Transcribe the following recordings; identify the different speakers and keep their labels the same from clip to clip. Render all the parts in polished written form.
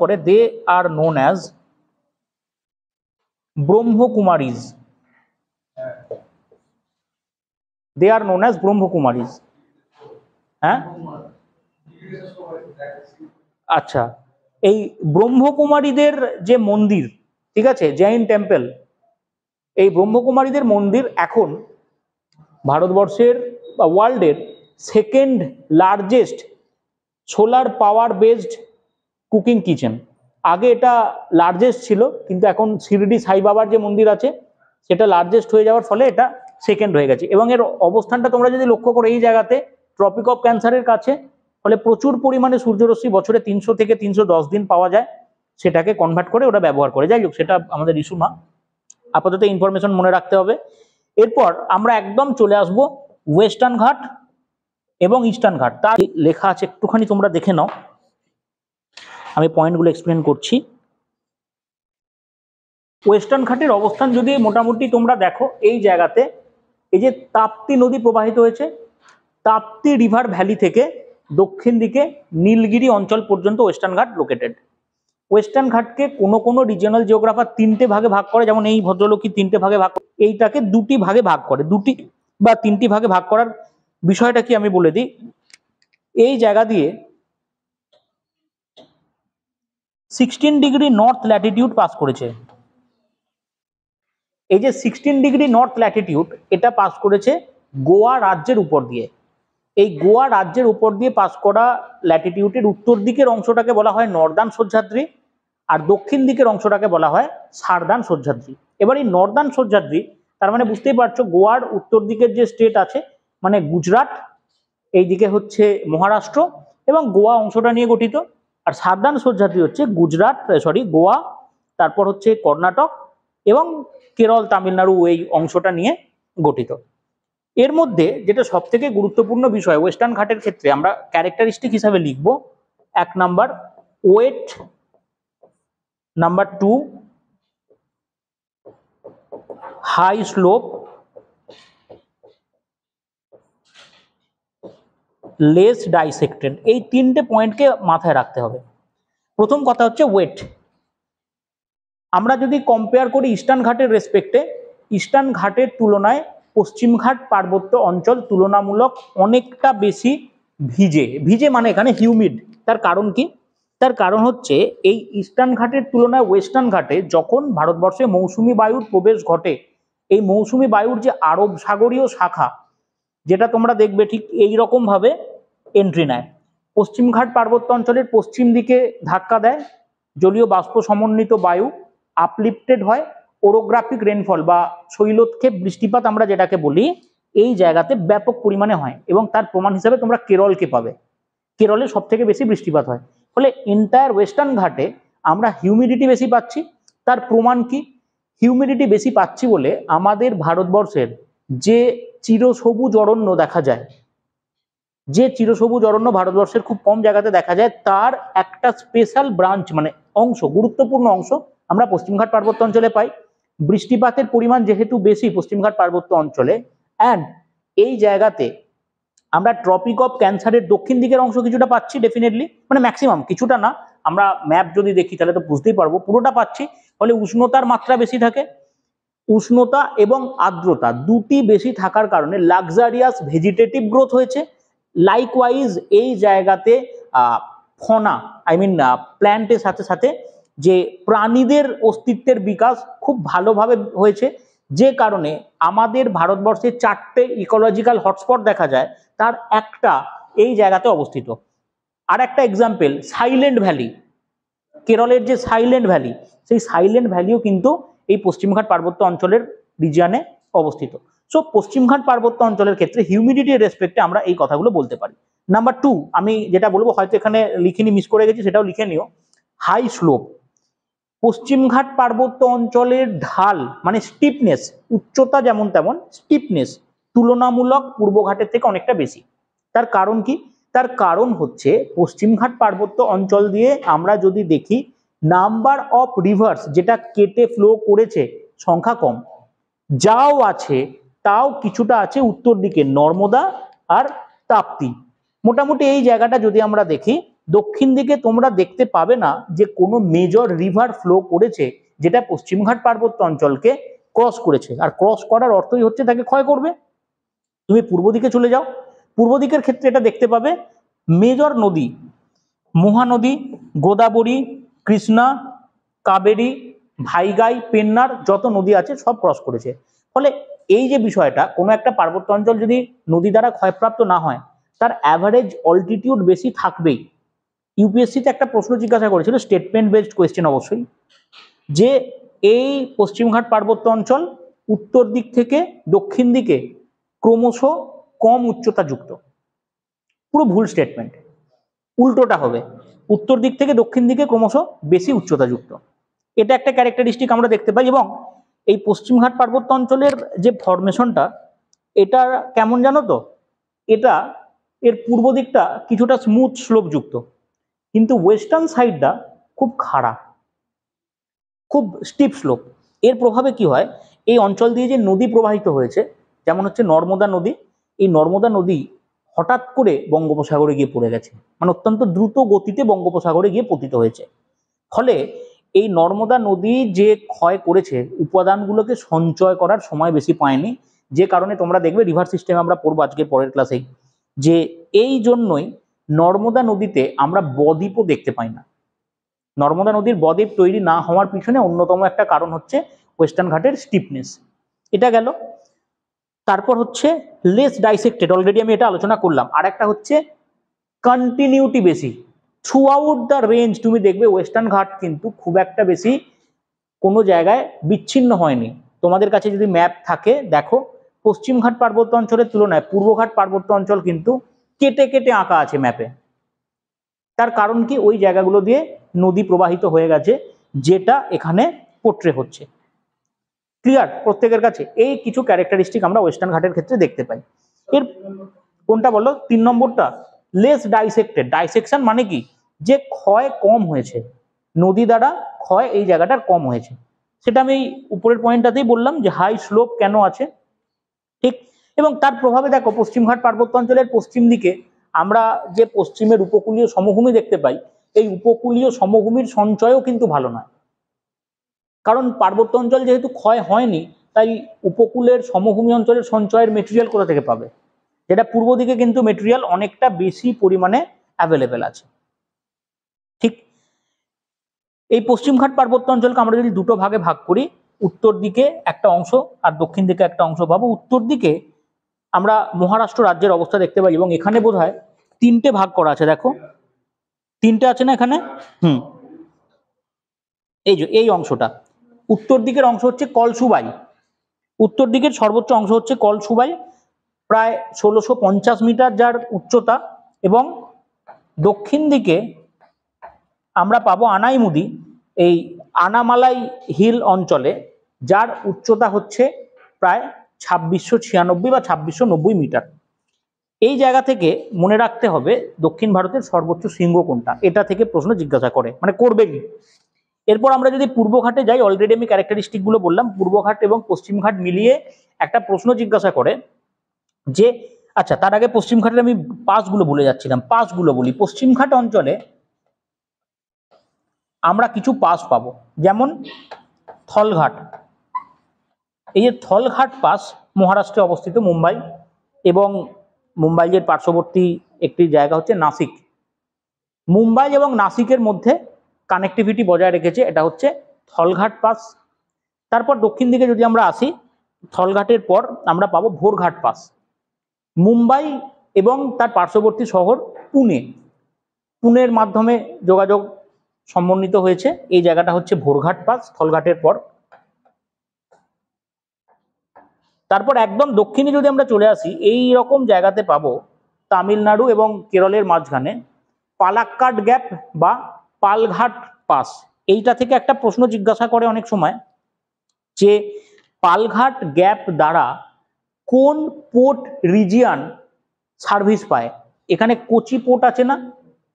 Speaker 1: করে, they are known as Brahma Kumaris. They are known as Brahma Kumaris. হ্যাঁ, আচ্ছা, এই ব্রহ্মকুমারীদের যে মন্দির, ঠিক আছে, জৈন টেম্পল, এই ব্রহ্মকুমারীদের মন্দির এখন ভারতবর্ষের বা ওয়ার্ল্ডের second largest solar power based cooking kitchen. আগে এটা লার্জেস্ট ছিল, কিন্তু এখন শিরডি সাই বাবার যে মন্দির আছে সেটা লার্জেস্ট হয়ে যাওয়ার ফলে এটা সেকেন্ড হয়ে গেছে। এবং এর অবস্থানটা তোমরা যদি লক্ষ্য করো, এই জায়গাতে ট্রপিক অফ ক্যান্সারের কাছে, ফলে প্রচুর পরিমাণে সূর্যরশ্মি বছরে 300 থেকে 310 দিন পাওয়া যায়, সেটাকে কনভার্ট করে ওরা ব্যবহার করে। যাই হোক, সেটা আমাদের ইস্যু না, আপাতত ইনফরমেশন মনে রাখতে হবে। এরপর আমরা একদম চলে আসব ওয়েস্টার্ন ঘাট এবং ইস্টার্ন ঘাট। তার লেখা আছে, একটুখানি তোমরা দেখে নাও, আমি পয়েন্টগুলো এক্সপ্লেন করছি। ওয়েস্টার্ন ঘাটের অবস্থান যদি মোটামুটি তোমরা দেখো, এই জায়গাতে এই যে তাপ্তি নদী প্রবাহিত হয়েছে, তাপ্তি রিভার ভ্যালি থেকে দক্ষিণ দিকে নীলগিরি অঞ্চল পর্যন্ত ওয়েস্টার্ন ঘাট লোকেটেড। ওয়েস্টার্ন ঘাটকে কোনো কোনো রিজিওনাল জিওগ্রাফার 3টে ভাগে ভাগ করে, যেমন এই ভদ্রলোকই 3টে ভাগে ভাগ করে, এইটাকে 2টি ভাগে ভাগ করে। 2টি বা 3টি ভাগে ভাগ করার বিষয়টা কি আমি বলে দিই। এই জায়গা দিয়ে 16 ডিগ্রি নর্থ ল্যাটিটিউড পাস করেছে। এই যে 16 ডিগ্রি নর্থ ল্যাটিটিউড, এটা পাস করেছে গোয়া রাজ্যের উপর দিয়ে। এই গোয়া রাজ্যের উপর দিয়ে পাস করা ল্যাটিটিউডের উত্তর দিকের অংশটাকে বলা হয় নর্দার্ন সহ্যাদ্রি, আর দক্ষিণ দিকের অংশটাকে বলা হয় সার্দার্ন সহ্যাদ্রি। এবার এই নর্দার্ন সহ্যাদ্রি, তার মানে বুঝতেই পারছো, গোয়ার উত্তর দিকের যে স্টেট আছে, মানে গুজরাট, এইদিকে হচ্ছে মহারাষ্ট্র এবং গোয়া অংশটা নিয়ে গঠিত। আর সার্দার্ন সহ্যাদ্রি হচ্ছে গোয়া, তারপর হচ্ছে কর্ণাটক এবং কেরল, তামিলনাড়ু, এই অংশটা নিয়ে গঠিত। এর মধ্যে যেটা সব থেকে গুরুত্বপূর্ণ বিষয় ওয়েস্টার্ন ঘাটের ক্ষেত্রে আমরা ক্যারেক্টারিস্টিক হিসাবে লিখব, 1 number wet, number 2 high slope, less dissected. এই 3টে পয়েন্টকে মাথায় রাখতে হবে। প্রথম কথা হচ্ছে ওয়েট। আমরা যদি কম্পেয়ার করি ইস্টার্ন ঘাটের রেসপেক্টে, ইস্টার্ন ঘাটের তুলনায় পশ্চিম ঘাট পার্বত্য অঞ্চল তুলনামূলক অনেকটা বেশি ভিজে মানে এখানে হিউমিড। তার কারণ কি? তার কারণ হচ্ছে এই ইস্টার্ন ঘাটের তুলনায় ওয়েস্টার্ন ঘাটে যখন ভারতবর্ষে মৌসুমি বায়ুর প্রবেশ ঘটে, এই মৌসুমি বায়ুর যে আরব সাগরীয় শাখা, যেটা তোমরা দেখবে ঠিক এই রকম ভাবে এন্ট্রি নেয়, পশ্চিম ঘাট পার্বত্য অঞ্চলের পশ্চিম দিকে ধাক্কা দেয়, জলীয় বাষ্প সমন্বিত বায়ু আপলিফটেড হয়, ওরোগ্রাফিক রেনফল বা শৈলোৎক্ষেপ বৃষ্টিপাত আমরা যেটাকে বলি, এই জায়গাতে ব্যাপক পরিমাণে হয়। এবং তার প্রমাণ হিসাবে তোমরা কেরলকে পাবে, কেরলে সব থেকে বেশি বৃষ্টিপাত হয়। ফলে এন্টায়ার ওয়েস্টার্ন ঘাটে আমরা হিউমিডিটি বেশি পাচ্ছি। তার প্রমাণ কি? হিউমিডিটি বেশি পাচ্ছি বলে আমাদের ভারতবর্ষের যে চিরসবুজ অরণ্য দেখা যায়, যে চিরসবুজ অরণ্য ভারতবর্ষের খুব কম জায়গাতে দেখা যায়, তার একটা স্পেশাল ব্রাঞ্চ মানে অংশ, গুরুত্বপূর্ণ অংশ আমরা পশ্চিমঘাট পার্বত্য অঞ্চলে পাই। বৃষ্টিপাতের পরিমাণ যেহেতু বেশি পশ্চিমঘাট পার্বত্য অঞ্চলে, অ্যান্ড এই জায়গাতে আমরা ট্রপিক অফ ক্যান্সারের দক্ষিণ দিকের অংশ কিছুটা পাচ্ছি ডেফিনেটলি, মানে ম্যাক্সিমাম, কিছুটা না, আমরা ম্যাপ যদি দেখি তাহলে তো বুঝতেই পারবো পুরোটা পাচ্ছি। ফলে উষ্ণতার মাত্রা বেশি থাকে, উষ্ণতা এবং আর্দ্রতা দুটি বেশি থাকার কারণে লাক্সারিয়াস ভেজিটেটিভ গ্রোথ হয়েছে। লাইকওয়াইজ এই জায়গাতে ফনা প্ল্যান্টের সাথে সাথে যে প্রাণীদের অস্তিত্বের বিকাশ খুব ভালোভাবে হয়েছে, যে কারণে আমাদের ভারতবর্ষে 4টে ইকোলজিক্যাল হটস্পট দেখা যায়, তার একটা এই জায়গাতে অবস্থিত। আর একটা এক্সাম্পল সাইলেন্ট ভ্যালি, কেরলের যে সাইলেন্ট ভ্যালি, সেই সাইলেন্ট ভ্যালিও কিন্তু এই পশ্চিমঘাট পার্বত্য অঞ্চলের রিজিয়নে অবস্থিত। সো পশ্চিমঘাট পার্বত্য অঞ্চলের ক্ষেত্রে হিউমিডিটির রেসপেক্টে আমরা এই কথাগুলো বলতে পারি। নাম্বার 2 আমি যেটা বলবো, হয়তো এখানে লিখিনি, মিস করে গেছি, সেটাও লিখে নিও। High slope. পশ্চিমঘাট পার্বত্য অঞ্চলের ঢাল মানে স্টিপনেস, উচ্চতা যেমন তেমন স্টিপনেস তুলনামূলক পূর্বঘাটের থেকে অনেকটা বেশি। তার কারণ কি? তার কারণ হচ্ছে পশ্চিমঘাট পার্বত্য অঞ্চল দিয়ে আমরা যদি দেখি, নাম্বার অফ রিভার্স যেটা কেটে ফ্লো করেছে সংখ্যা কম, যাও আছে তাও কিছুটা আছে উত্তর দিকে, নর্মদা আর তাপ্তি। মোটামুটি এই জায়গাটা যদি আমরা দেখি, দক্ষিণ দিকে তোমরা দেখতে পাবে না যে কোনো মেজর রিভার ফ্লো করেছে যেটা পশ্চিমঘাট পার্বত্য অঞ্চলকে ক্রস করেছে, আর ক্রস করার অর্থই হচ্ছে তাকে ক্ষয় করবে। তুমি পূর্ব দিকে চলে যাও, পূর্ব দিকের ক্ষেত্রে এটা দেখতে পাবে মেজর নদী মহানদী, গোদাবরী, কৃষ্ণা, কাবেরী, ভাইগাই, পেন্নার যত নদী আছে সব ক্রস করেছে। ফলে এই যে বিষয়টা, কোনো একটা পার্বত্য অঞ্চল যদি নদী দ্বারা ক্ষয়প্রাপ্ত না হয় তার অ্যাভারেজ অল্টিটিউড বেশি থাকবেই। ইউপিএসসিতে একটা প্রশ্ন জিজ্ঞাসা করেছিল, স্টেটমেন্ট বেসড কোয়েশ্চেন অবশ্যই, যে এই পশ্চিমঘাট পার্বত্য অঞ্চল উত্তর দিক থেকে দক্ষিণ দিকে ক্রমশ কম উচ্চতা যুক্ত। পুরো ভুল স্টেটমেন্ট, উল্টোটা হবে, উত্তর দিক থেকে দক্ষিণ দিকে ক্রমশ বেশি উচ্চতা যুক্ত। এটা একটা ক্যারেক্টারিস্টিক আমরা দেখতে পাই। এবং এই পশ্চিমঘাট পার্বত্য অঞ্চলের যে ফরমেশনটা, এটা কেমন জানো তো, এটা এর পূর্ব দিকটা কিছুটা স্মুথ স্লোপ যুক্ত, কিন্তু ওয়েস্টার্ন সাইডটা খুব খাড়া, খুব স্টিপ স্লোপ। এর প্রভাবে কি হয়, এই অঞ্চল দিয়ে যে নদী প্রবাহিত হয়েছে, যেমন হচ্ছে নর্মদা নদী, এই নর্মদা নদী হঠাৎ করে বঙ্গোপসাগরে গিয়ে পড়ে গেছে, মানে অত্যন্ত দ্রুত গতিতে বঙ্গোপসাগরে গিয়ে পতিত হয়েছে। ফলে এই নর্মদা নদী যে ক্ষয় করেছে, উপাদানগুলোকে সঞ্চয় করার সময় বেশি পায়নি, যে কারণে তোমরা দেখবে রিভার সিস্টেমে আমরা পড়বো আজকে পরের ক্লাসেই, যে এই জন্যই নর্মদা নদীতে আমরা বদ্বীপও দেখতে পাই না। নর্মদা নদীর বদ্বীপ তৈরি না হওয়ার পিছনে অন্যতম একটা কারণ হচ্ছে ওয়েস্টার্ন ঘাটের স্টিফনেস। এটা গেল। তারপর হচ্ছে লেস ডাইসেক্টেড, অলরেডি আমি এটা আলোচনা করলাম। আর একটা হচ্ছে কন্টিনিউটি বেশি থ্রু আউট দ্য রেঞ্জ। তুমি দেখবে ওয়েস্টার্ন ঘাট কিন্তু খুব একটা বেশি কোনো জায়গায় বিচ্ছিন্ন হয়নি। তোমাদের কাছে যদি ম্যাপ থাকে দেখো, পশ্চিমঘাট পার্বত্য অঞ্চলের তুলনায় পূর্বঘাট পার্বত্য অঞ্চল কিন্তু কেটে কেটে আঁকা আছে ম্যাপে। তার কারণ কি, ওই জায়গাগুলো দিয়ে নদী প্রবাহিত হয়ে গেছে, যেটা এখানে পোট্রে হচ্ছে। ক্লিয়ার প্রত্যেকের কাছে? এই কিছু ক্যারেক্টারিস্টিক আমরা ওয়েস্টার্ন ঘাটের ক্ষেত্রে দেখতে পাই। এর কোনটা বলো? 3 নম্বরটা, লেস ডাইসেক্টেড। ডাইসেকশন মানে কি, যে ক্ষয় কম হয়েছে, নদী দ্বারা ক্ষয় এই জায়গাটার কম হয়েছে। সেটা আমি উপরের পয়েন্টটাতেই বললাম যে হাই স্লোপ কেন আছে, ঠিক। এবং তার প্রভাবে দেখো, পশ্চিমঘাট পার্বত্য অঞ্চলের পশ্চিম দিকে আমরা যে পশ্চিমের উপকূলীয় সমভূমি দেখতে পাই, এই উপকূলীয় সমভূমির সঞ্চয়ও কিন্তু ভালো নয়। কারণ পার্বত্য অঞ্চল যেহেতু ক্ষয় হয়নি, তাই উপকূলের সমভূমি অঞ্চলের সঞ্চয়ের মেটেরিয়াল কোথা থেকে পাবে, যেটা পূর্ব দিকে কিন্তু মেটেরিয়াল অনেকটা বেশি পরিমাণে অ্যাভেলেবেল আছে, ঠিক। এই পশ্চিমঘাট পার্বত্য অঞ্চলকে আমরা যদি দুটো ভাগে ভাগ করি, উত্তর দিকে একটা অংশ আর দক্ষিণ দিকে একটা অংশ পাবো। উত্তর দিকে আমরা মহারাষ্ট্র রাজ্যের অবস্থা দেখতে পাই, এবং এখানে বোধহয় 3টে ভাগ করা আছে। দেখো 3টে আছে না এখানে? এই যে এই অংশটা, উত্তর দিকের অংশ হচ্ছে কলসুবাই। উত্তর দিকের সর্বোচ্চ অংশ হচ্ছে কলসুবাই, প্রায় 1650 মিটার যার উচ্চতা। এবং দক্ষিণ দিকে আমরা পাবো আনাইমুদি, এই আনামালাই হিল অঞ্চলে, যার উচ্চতা হচ্ছে প্রায় 2696 বা 2690 মিটার। এই জায়গা থেকে মনে রাখতে হবে দক্ষিণ ভারতের সর্বোচ্চ শৃঙ্গ কোনটা, এটা থেকে প্রশ্ন জিজ্ঞাসা করে, মানে করবে কি। এরপর আমরা যদি পূর্বঘাটে যাই, অলরেডি আমি ক্যারেক্টারিস্টিক গুলো বললাম, পূর্বঘাট এবং পশ্চিমঘাট মিলিয়ে একটা প্রশ্ন জিজ্ঞাসা করে যে, আচ্ছা তার আগে পশ্চিমঘাটের আমি পাসগুলো ভুলে যাচ্ছিলাম, পাসগুলো বলি। পশ্চিমঘাট অঞ্চলে আমরা কিছু পাস পাবো, যেমন থলঘাট। এই যে থলঘাট পাস মহারাষ্ট্রে অবস্থিত, মুম্বাই এবং মুম্বাইয়ের পার্শ্ববর্তী একটি জায়গা হচ্ছে নাসিক। মুম্বাই এবং নাসিকের মধ্যে কানেক্টিভিটি বজায় রেখেছে, এটা হচ্ছে থলঘাট পাস। তারপর দক্ষিণ দিকে যদি আমরা আসি, থলঘাটের পর আমরা পাবো ভোরঘাট পাস। মুম্বাই এবং তার পার্শ্ববর্তী শহর পুনে, পুনের মাধ্যমে যোগাযোগ সমন্বিত হয়েছে, এই জায়গাটা হচ্ছে ভোরঘাট পাস থলঘাটের পর। তারপর একদম দক্ষিণে যদি আমরা চলে আসি, এই রকম জায়গাতে পাবো তামিলনাড়ু এবং কেরলের মাঝখানে পালাক্কাড গ্যাপ বা পালঘাট পাস। এইটা থেকে একটা প্রশ্ন জিজ্ঞাসা করে অনেক সময়, যে পালঘাট গ্যাপ দ্বারা কোন পোর্ট রিজিয়ন সার্ভিস পায়। এখানে কোচি পোর্ট আছে না,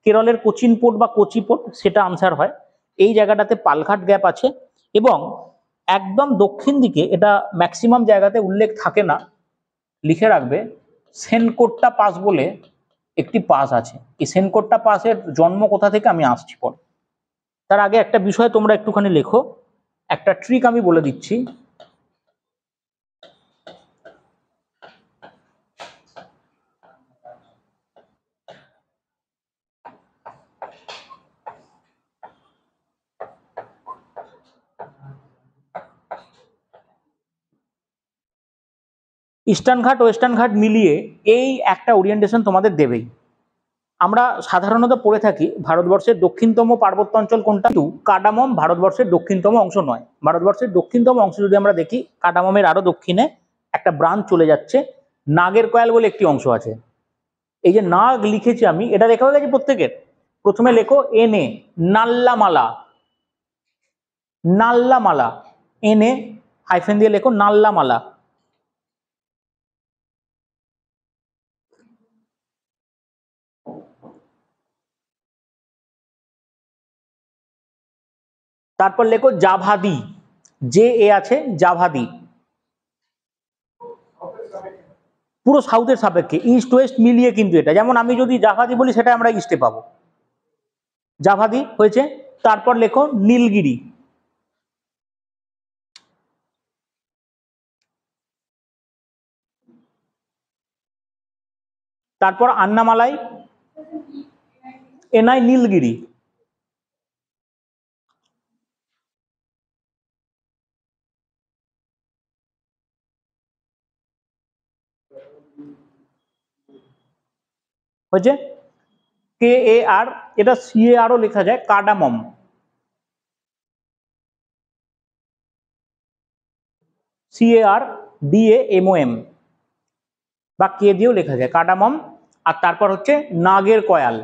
Speaker 1: কেরলের কোচিন পোর্ট বা কোচি পোর্ট, সেটা আনসার হয়। এই জায়গাটাতে পালঘাট গ্যাপ আছে। এবং একদম দক্ষিণ দিকে, এটা ম্যাক্সিমাম জায়গাতে উল্লেখ থাকে না, লিখে রাখবে, সেনকোট্টা পাস বলে একটি পাস আছে। এই সেনকোট্টা পাসের জন্ম কোথা থেকে আমি আসছি পরে। তার আগে একটা বিষয় তোমরা একটুখানি লেখো, একটা ট্রিক আমি বলে দিচ্ছি। ইস্টার্ন ঘাট ওয়েস্টার্ন ঘাট মিলিয়ে এই একটা ওরিয়েন্টেশন তোমাদের দেবেই। আমরা সাধারণত পড়ে থাকি ভারতবর্ষের দক্ষিণতম পার্বত্য অঞ্চল কোনটা, কিন্তু কাডামম ভারতবর্ষের দক্ষিণতম অংশ নয়। ভারতবর্ষের দক্ষিণতম অংশ যদি আমরা দেখি, কাডামমের আরো দক্ষিণে একটা ব্রাঞ্চ চলে যাচ্ছে, নাগের কয়াল বলে একটি অংশ আছে। এই যে নাগ লিখেছি আমি, এটা লেখা হয়ে গেছে প্রত্যেকের। প্রথমে লেখো এনে, নাল্লামালা, নাল্লামালা, এনে হাইফেন দিয়ে লেখো নাল্লামালা। তারপর লেখো জাভাদি, যে এ আছে জাভাদি, পুরো সাউথের সাপেক্ষে, ইস্ট ওয়েস্ট মিলিয়ে কিন্তু এটা। যেমন আমি যদি জাভাদি বলি সেটা আমরা ইস্টে পাবো, জাভাদি হয়েছে। তারপর লেখো নীলগিরি, তারপর আন্নামালাই, এনআই নীলগিরি, হয়েছে। কে এ আর, এটা সি এ আরও লেখা যায়, cardamom, C A R D A M O M, বা কে দিয়েও লেখা যায় কাডামম। আর তারপর হচ্ছে নাগের কয়াল,